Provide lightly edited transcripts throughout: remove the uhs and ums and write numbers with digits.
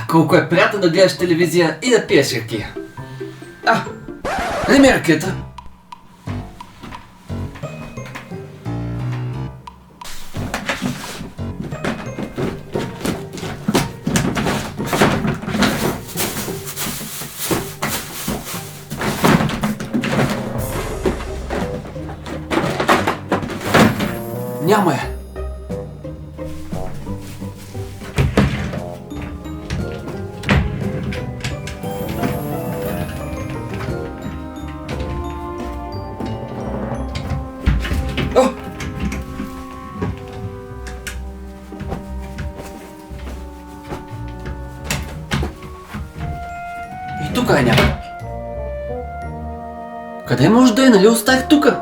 Колко е приятно да гледаш телевизия и да пиеш ракия. Не ми е ракията. Няма я. И тук няма. Къде може да е, нали оставих тука?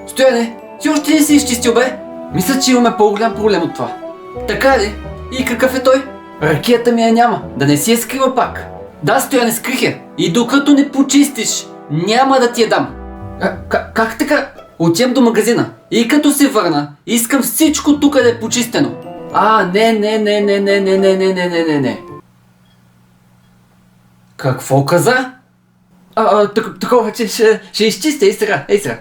Стояне, ти още не си изчистил, бе? Мисля, че имаме по-голям проблем от това. Така ли? И какъв е той? Ракията ми я няма. Да не си я скрила пак. Да, Стояне, скрих я. И докато не почистиш, няма да ти я дам. Как така? Отивам до магазина. И като се върна, искам всичко тук да е почистено. Не. Какво каза? Такова, че ще изчистя. Ей сега.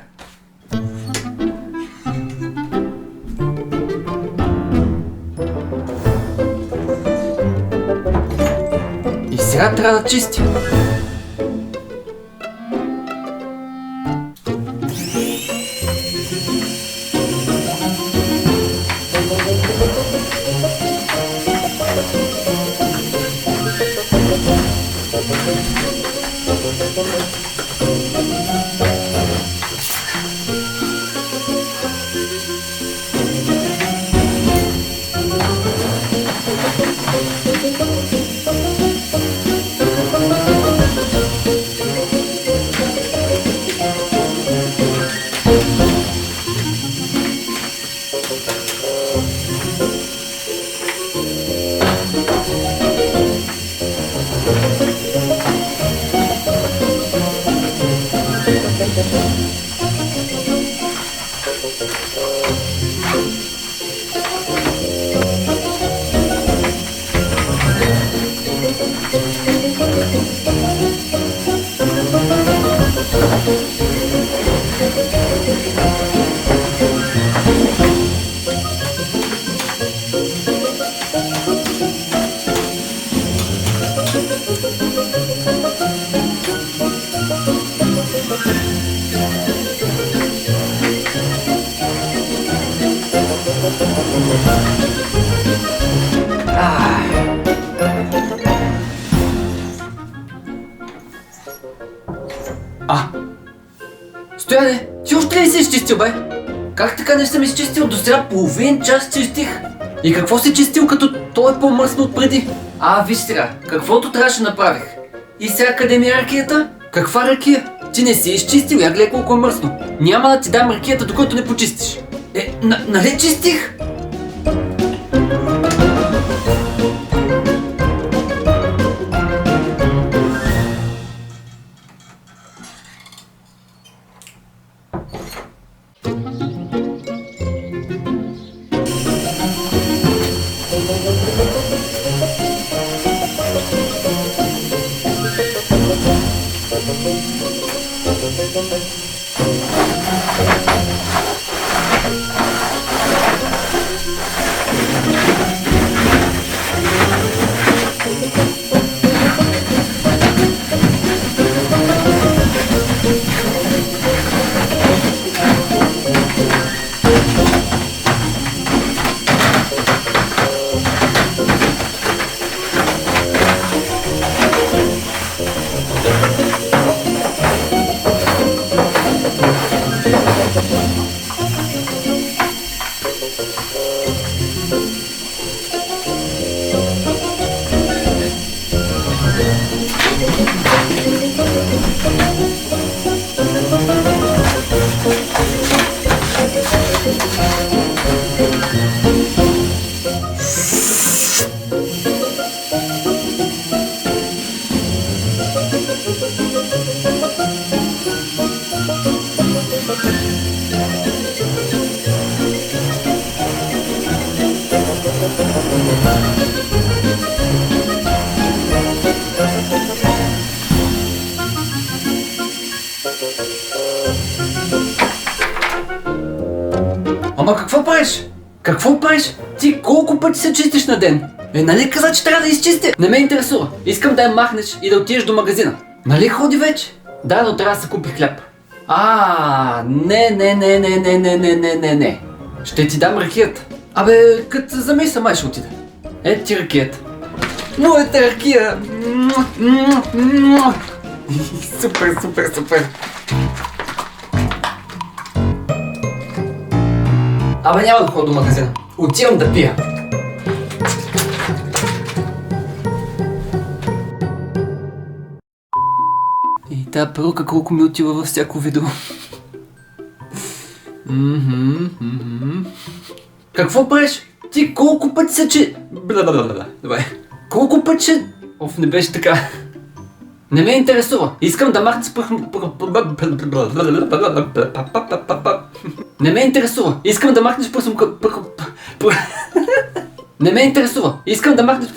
И сега трябва да чисти. Стояне, ти още ли си изчистил, бе? Как така не съм изчистил? До сега половин час чистих. И какво си чистил, като той е по-мръсно от преди? Виж сега, каквото трябваше направих. И сега къде ми е ракията? Каква ракия? Ти не си изчистил, я гледай колко е мръсно. Няма да ти дам ракията, докато не почистиш. Нали чистих? Ама какво правиш? Какво правиш? Ти колко пъти се чистиш на ден? Нали каза, че трябва да изчисти? Не ме интересува. Искам да я махнеш и да отидеш до магазина. Нали ходи вече? Да, но трябва да се купи хляб. Не. Ще ти дам ракията. Абе, като замиса, май ще отида. Ето ти ракията. Моята ракия! Супер. Абе, няма да ходя до магазина. Отивам да пия. И тази перука колко ми отива във всяко видео. Какво правиш? Ти колко пъти се че... Добре. Колко пъти ще... Не беше така. Не ме интересува. Искам да махнеш Не ме интересува. Искам да махнеш Не ме интересува. Искам да махнеш